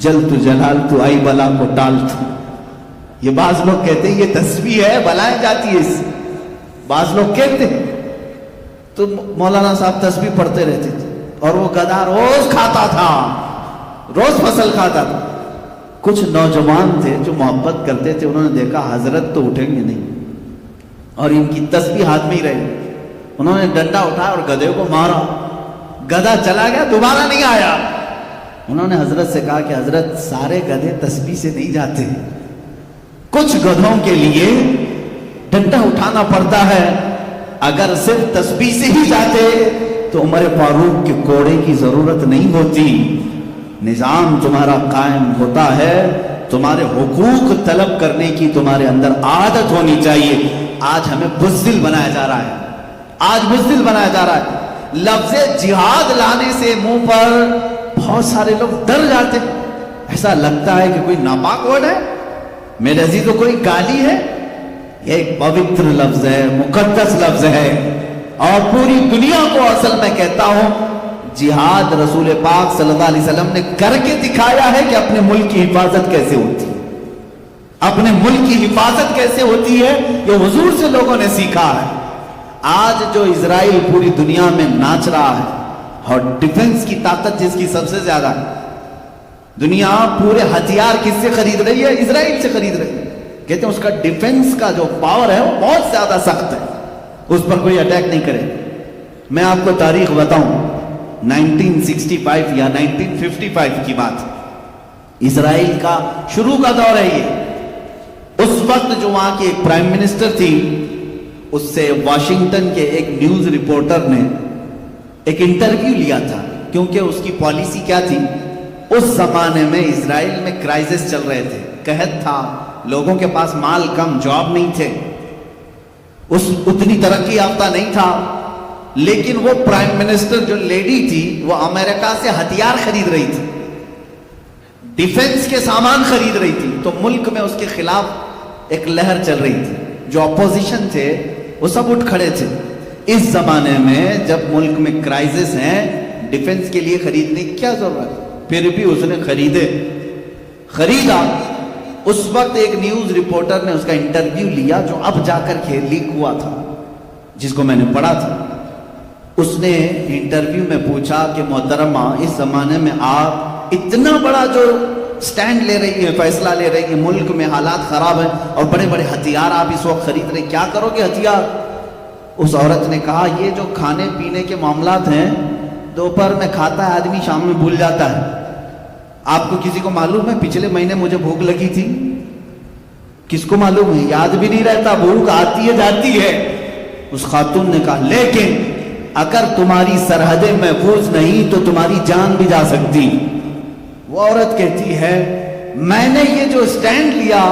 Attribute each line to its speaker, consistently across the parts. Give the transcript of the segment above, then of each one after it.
Speaker 1: جل تو جلال تو آئی بلا کو ٹال تو. یہ بعض لوگ کہتے ہیں یہ تسبیح ہے بلائیں جاتی ہے اس سے. بعض لوگ کہتے ہیں. تو مولانا صاحب تسبیح پڑھتے رہتے تھے اور وہ گدھا روز کھاتا تھا, روز فصل کھاتا تھا. کچھ نوجوان تھے جو محبت کرتے تھے, انہوں نے دیکھا حضرت تو اٹھیں گے نہیں اور ان کی تسبیح ہاتھ میں ہی رہے. انہوں نے ڈنڈا اٹھایا اور گدھے کو مارا. گدھا چلا گیا, دوبارہ نہیں آیا. انہوں نے حضرت سے کہا کہ حضرت سارے گدھے تسبیح سے نہیں جاتے, کچھ گدھوں کے لیے ڈنڈا اٹھانا پڑتا ہے. اگر صرف تسبیح سے ہی جاتے تو عمر فاروق کے کوڑے کی ضرورت نہیں ہوتی. نظام تمہارا قائم ہوتا ہے, تمہارے حقوق طلب کرنے کی تمہارے اندر عادت ہونی چاہیے. آج ہمیں بزدل بنایا جا رہا ہے, آج بزدل بنایا جا رہا ہے. لفظ جہاد لانے سے منہ پر بہت سارے لوگ ڈر جاتے, ایسا لگتا ہے کہ کوئی ناپاک ورڈ ہے. میرے عزیزوں, کوئی گالی ہے؟ یہ ایک پوتر لفظ ہے, مقدس لفظ ہے. اور پوری دنیا کو اصل میں کہتا ہوں جہاد رسول پاک صلی اللہ علیہ وسلم نے کر کے دکھایا ہے کہ اپنے ملک کی حفاظت کیسے ہوتی ہے, اپنے ملک کی حفاظت کیسے ہوتی ہے, یہ حضور سے لوگوں نے سیکھا ہے. آج جو اسرائیل پوری دنیا میں ناچ رہا ہے اور ڈیفنس کی طاقت جس کی سب سے زیادہ ہے, دنیا پورے ہتھیار کس سے خرید رہی ہے؟ اسرائیل سے خرید رہی ہے. کہتے ہیں اس کا ڈیفنس کا جو پاور ہے وہ بہت زیادہ سخت ہے, اس پر کوئی اٹیک نہیں کرے. میں آپ کو تاریخ بتاؤں, 1965 یا 1955 کی بات, اسرائیل کا شروع کا دور ہے یہ. اس وقت جو وہاں کی ایک پرائم منسٹر تھی, اس سے واشنگٹن کے ایک نیوز رپورٹر نے ایک انٹرویو لیا تھا, کیونکہ اس کی پالیسی کیا تھی, اس زمانے میں اسرائیل میں کرائسس چل رہے تھے, قحط تھا, لوگوں کے پاس مال کم, جاب نہیں تھے, اتنی ترقی یافتہ نہیں تھا. لیکن وہ پرائم منسٹر جو لیڈی تھی وہ امریکہ سے ہتھیار خرید رہی تھی, ڈیفنس کے سامان خرید رہی تھی. تو ملک میں اس کے خلاف ایک لہر چل رہی تھی, جو اپوزیشن تھے وہ سب اٹھ کھڑے تھے. اس زمانے میں جب ملک میں کرائسس ہیں, ڈیفنس کے لیے خریدنے کی کیا ضرورت, پھر بھی اس نے خریدا. اس وقت ایک نیوز رپورٹر نے اس کا انٹرویو لیا, جو اب جا کر کے لیک ہوا تھا, جس کو میں نے پڑھا تھا. اس نے انٹرویو میں پوچھا کہ محترمہ, اس زمانے میں آپ اتنا بڑا جو سٹینڈ لے رہی ہے, فیصلہ لے رہی ہے, ملک میں حالات خراب ہیں اور بڑے بڑے ہتھیار آپ اس وقت خرید رہے, کیا کرو گے ہتھیار؟ اس عورت نے کہا یہ جو کھانے پینے کے معاملات ہیں, دوپہر میں کھاتا ہے آدمی, شام میں بھول جاتا ہے. آپ کو کسی کو معلوم ہے پچھلے مہینے مجھے بھوک لگی تھی؟ کس کو معلوم ہے؟ یاد بھی نہیں رہتا, بھوک آتی ہے جاتی ہے. اس خاتون نے کہا لیکن اگر تمہاری سرحدیں محفوظ نہیں تو تمہاری جان بھی جا سکتی. وہ عورت کہتی ہے میں نے یہ جو سٹینڈ لیا,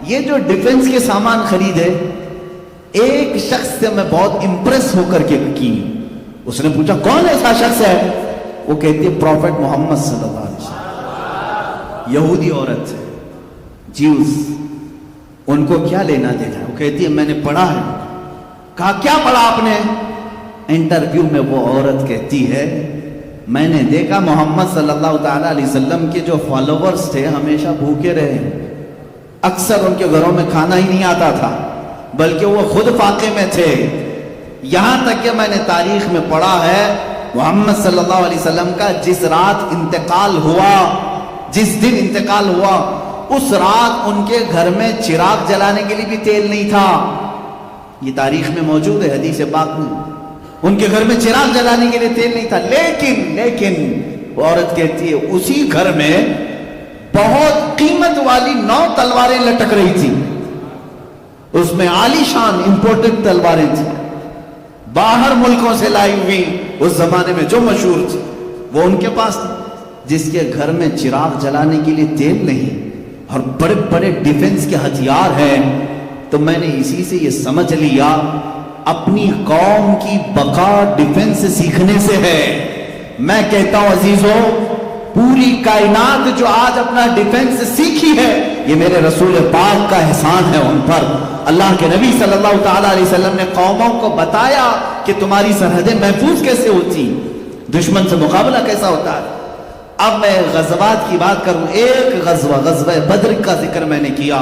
Speaker 1: یہ جو ڈیفنس کے سامان خریدے, ایک شخص سے میں بہت امپریس ہو کر کے کی. اس نے پوچھا کون ایسا شخص ہے؟ وہ کہتی ہے پروفیٹ محمد صلی اللہ علیہ وسلم. یہودی عورت ہے, جیوز, ان کو کیا لینا دینا ہے؟ وہ کہتی ہے میں نے پڑھا ہے. کہا کیا پڑھا آپ نے؟ انٹرویو میں وہ عورت کہتی ہے میں نے دیکھا محمد صلی اللہ تعالی علیہ وسلم کے جو فالوورز تھے ہمیشہ بھوکے رہے, اکثر ان کے گھروں میں کھانا ہی نہیں آتا تھا, بلکہ وہ خود فاقے میں تھے. یہاں تک کہ میں نے تاریخ میں پڑھا ہے محمد صلی اللہ علیہ وسلم کا جس رات انتقال ہوا, جس دن انتقال ہوا, اس رات ان کے گھر میں چراغ جلانے کے لیے بھی تیل نہیں تھا. یہ تاریخ میں موجود ہے, حدیث پاک میں, ان کے گھر میں چراغ جلانے کے لیے تیل نہیں تھا. لیکن وہ عورت کہتی ہے اسی گھر میں بہت قیمت والی 9 تلواریں لٹک رہی تھی, اس میں عالی شان امپورٹڈ تلواریں تھیں, باہر ملکوں سے لائی ہوئی, اس زمانے میں جو مشہور تھی وہ ان کے پاس تھی. جس کے گھر میں چراغ جلانے کے لیے تیل نہیں اور بڑے بڑے ڈیفنس کے ہتھیار ہیں, تو میں نے اسی سے یہ سمجھ لیا اپنی قوم کی بقا ڈیفنس سیکھنے سے ہے. میں کہتا ہوں عزیزوں, پوری کائنات جو آج اپنا ڈیفنس سیکھی ہے, یہ میرے رسول پاک کا احسان ہے ان پر. اللہ کے نبی صلی اللہ تعالی علیہ وسلم نے قوموں کو بتایا کہ تمہاری سرحدیں محفوظ کیسے ہوتی, دشمن سے مقابلہ کیسا ہوتا ہے. اب میں غزوات کی بات کروں. ایک غزوہ بدر کا ذکر میں نے کیا.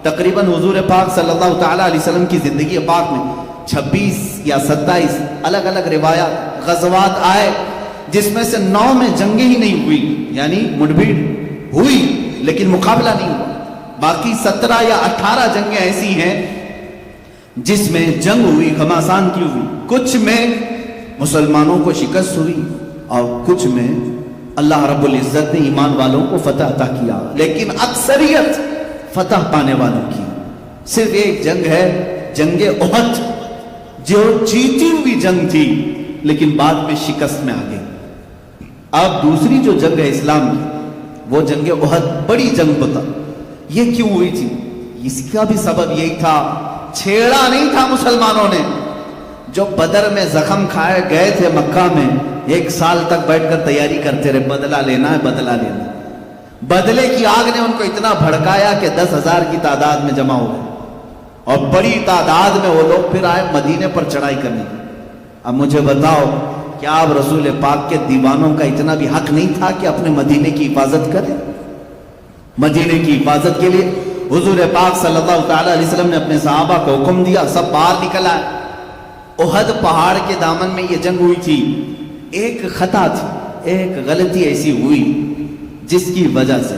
Speaker 1: تقریباً حضور پاک صلی اللہ تعالیٰ علیہ وسلم کی زندگی پاک میں 26 یا 27 الگ الگ روایات غزوات آئے, جس میں سے 9 میں جنگیں ہی نہیں ہوئی, یعنی مڈبھیڑ ہوئی لیکن مقابلہ نہیں ہوا. باقی 17 یا 18 جنگیں ایسی ہیں جس میں جنگ ہوئی, گھماسان کی ہوئی. کچھ میں مسلمانوں کو شکست ہوئی اور کچھ میں اللہ رب العزت نے ایمان والوں کو فتح عطا کیا, لیکن اکثریت فتح پانے والوں کی. صرف ایک جنگ ہے, جنگ احد, جو جیتی ہوئی جنگ تھی لیکن بعد میں شکست میں آ گئی. اب دوسری جو جنگ ہے اسلام کی, وہ جنگ احد, بڑی جنگ بتا. یہ کیوں ہوئی تھی؟ اس کا بھی سبب یہی تھا, چھیڑا نہیں تھا مسلمانوں نے. جو بدر میں زخم کھائے گئے تھے مکہ میں, 1 سال تک بیٹھ کر تیاری کرتے رہے, بدلہ لینا ہے بدلہ لینا. بدلے کی آگ نے ان کو اتنا بھڑکایا کہ 10,000 کی تعداد میں جمع ہو گئے, اور بڑی تعداد میں وہ لوگ پھر آئے مدینے پر چڑھائی کرنے. اب مجھے بتاؤ, کیا اب رسول پاک کے دیوانوں کا اتنا بھی حق نہیں تھا کہ اپنے مدینے کی حفاظت کرے؟ مدینے کی حفاظت کے لیے حضور پاک صلی اللہ تعالیٰ علیہ وسلم نے اپنے صحابہ کو حکم دیا, سب باہر نکل آئے. احد پہاڑ کے دامن میں یہ جنگ ہوئی تھی. ایک خطا تھی, ایک غلطی ایسی ہوئی جس کی وجہ سے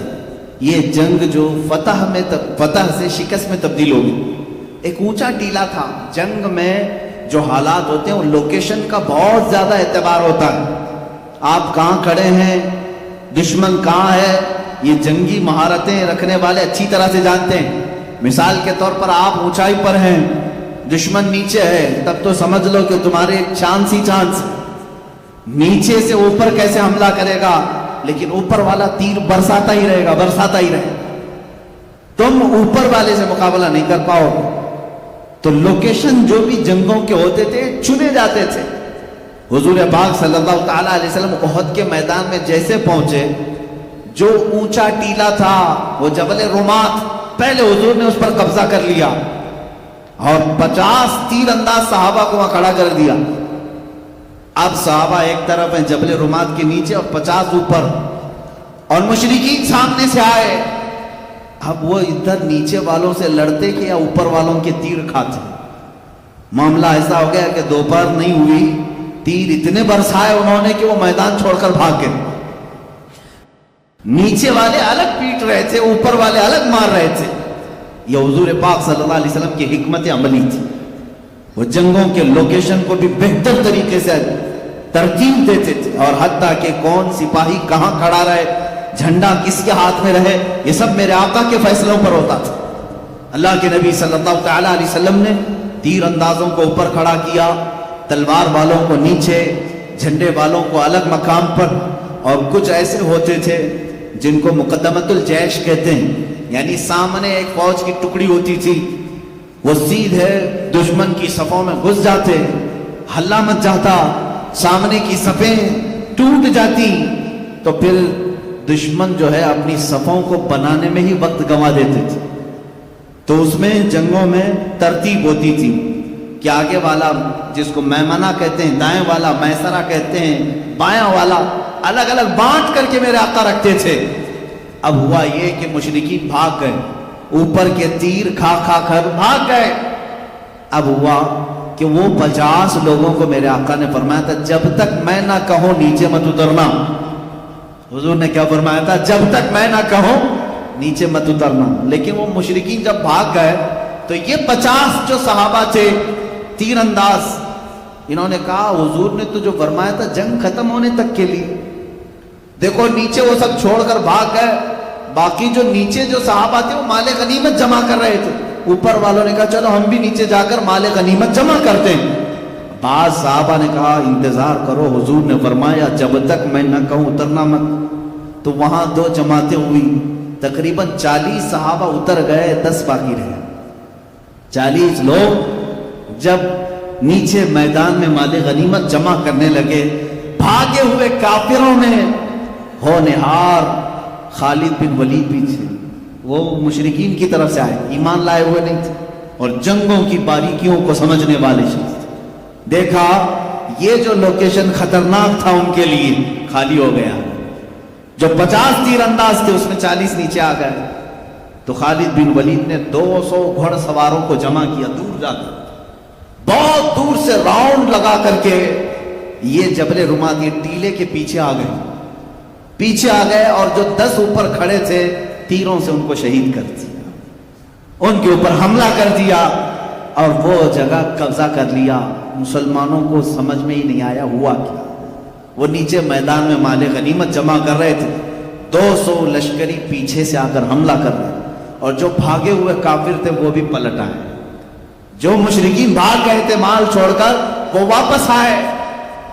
Speaker 1: یہ جنگ جو فتح سے شکست میں تبدیل ہو گئی. ایک اونچا ٹیلا تھا. جنگ میں جو حالات ہوتے ہیں وہ لوکیشن کا بہت زیادہ اعتبار ہوتا ہے. آپ کہاں کھڑے ہیں, دشمن کہاں ہے, یہ جنگی مہارتیں رکھنے والے اچھی طرح سے جانتے ہیں. مثال کے طور پر آپ اونچائی پر ہیں, دشمن نیچے ہے, تب تو سمجھ لو کہ تمہارے ایک چانس ہی چانس, نیچے سے اوپر کیسے حملہ کرے گا, لیکن اوپر والا تیر برساتا ہی رہے گا, برساتا ہی رہے گا. تم اوپر والے سے مقابلہ نہیں کر پاؤ گے. تو لوکیشن جو بھی جنگوں کے ہوتے تھے چنے جاتے تھے. حضور پاک صلی اللہ تعالیٰ علیہ وسلم احد کے میدان میں جیسے پہنچے, جو اونچا ٹیلا تھا وہ جبل رومات, پہلے حضور نے اس پر قبضہ کر لیا اور 50 تیر انداز صحابہ کو وہاں کھڑا کر دیا. اب صحابہ ایک طرف ہیں جبل رومات کے نیچے اور 50 اوپر, اور مشرکین سامنے سے آئے. اب وہ ادھر نیچے والوں سے لڑتے کہ یا اوپر والوں کے تیر کھاتے. معاملہ ایسا ہو گیا کہ دوپہر نہیں ہوئی, تیر اتنے برسائے انہوں نے کہ وہ میدان چھوڑ کر بھاگ گئے. نیچے والے الگ پیٹ رہے تھے, اوپر والے الگ مار رہے تھے. یہ حضور پاک صلی اللہ علیہ وسلم کی حکمت عملی تھی. وہ جنگوں کے لوکیشن کو بھی بہتر طریقے سے ترتیب دیتے تھے, اور حتیٰ کہ کون سپاہی کہاں کھڑا رہے, جھنڈا کس کے ہاتھ میں رہے, یہ سب میرے آقا کے فیصلوں پر ہوتا تھا. اللہ کے نبی صلی اللہ تعالیٰ علیہ وسلم نے تیر اندازوں کو اوپر کھڑا کیا, تلوار والوں کو نیچے, جھنڈے والوں کو الگ مقام پر. اور کچھ ایسے ہوتے تھے جن کو مقدمت الجیش کہتے ہیں, یعنی سامنے ایک فوج کی ٹکڑی ہوتی تھی, وہ سیدھے دشمن کی صفوں میں گھس جاتے, ہلا مچ جاتا, سامنے کی صفیں ٹوٹ جاتی, تو پھر دشمن جو ہے اپنی صفوں کو بنانے میں ہی وقت گنوا دیتے تھے. تو اس میں جنگوں میں ترتیب ہوتی تھی کہ آگے والا, جس کو میمنہ کہتے ہیں, دائیں والا میسرہ کہتے ہیں, بایاں والا, الگ الگ بانٹ کر کے میرے آقا رکھتے تھے. اب ہوا یہ کہ مشرکین بھاگ گئے, اوپر کے تیر کھا کھا کر بھاگ گئے. اب ہوا کہ وہ 50 لوگوں کو میرے آقا نے فرمایا تھا جب تک میں نہ کہوں نیچے مت اترنا. حضور نے کیا فرمایا تھا؟ جب تک میں نہ کہوں نیچے مت اترنا. لیکن وہ مشرکین جب بھاگ گئے تو یہ 50 جو صحابہ تھے تیر انداز, انہوں نے کہا حضور نے تو جو فرمایا تھا جنگ ختم ہونے تک کے لیے, دیکھو نیچے وہ سب چھوڑ کر بھاگ گئے. باقی جو نیچے جو صحابہ تھے وہ مال غنیمت جمع کر رہے تھے. اوپر والوں نے کہا چلو ہم بھی نیچے جا کر مال غنیمت جمع کرتے ہیں. بعض صحابہ نے کہا انتظار کرو, حضور نے فرمایا جب تک میں نہ کہوں اترنا مت. تو وہاں 2 جماعتیں ہوئی, تقریباً 40 صحابہ اتر گئے, 10 باقی رہے. 40 لوگ جب نیچے میدان میں مال غنیمت جمع کرنے لگے, بھاگے ہوئے کافروں میں ہونہار خالد بن ولید بھی تھے. وہ مشرکین کی طرف سے آئے, ایمان لائے ہوئے نہیں تھے, اور جنگوں کی باریکیوں کو سمجھنے والے شخص تھے. دیکھا یہ جو لوکیشن خطرناک تھا ان کے لیے خالی ہو گیا. جو 50 تیر انداز تھے اس میں 40 نیچے آ گئے. تو خالد بن ولید نے 200 گھڑ سواروں کو جمع کیا دور جا کر, بہت دور سے راؤنڈ لگا کر کے یہ جبل رمات یہ ٹیلے کے پیچھے آ گئے اور جو 10 اوپر کھڑے تھے تیروں سے ان کو شہید کر دیا, ان کے اوپر حملہ کر دیا اور وہ جگہ قبضہ کر لیا. مسلمانوں کو سمجھ میں ہی نہیں آیا ہوا کیا. وہ نیچے میدان میں مال غنیمت جمع کر رہے تھے, 200 لشکری پیچھے سے آ کر حملہ کر رہے, اور جو بھاگے ہوئے کافر تھے وہ بھی پلٹ آئے. جو مشرکین بھاگ گئے تھے مال چھوڑ کر وہ واپس آئے.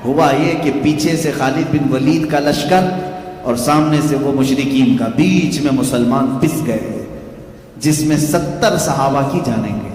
Speaker 1: ہوا یہ کہ پیچھے سے خالد بن ولید کا لشکر اور سامنے سے وہ مشرکین کا, بیچ میں مسلمان پس گئے جس میں 70 صحابہ کی جانیں گئی.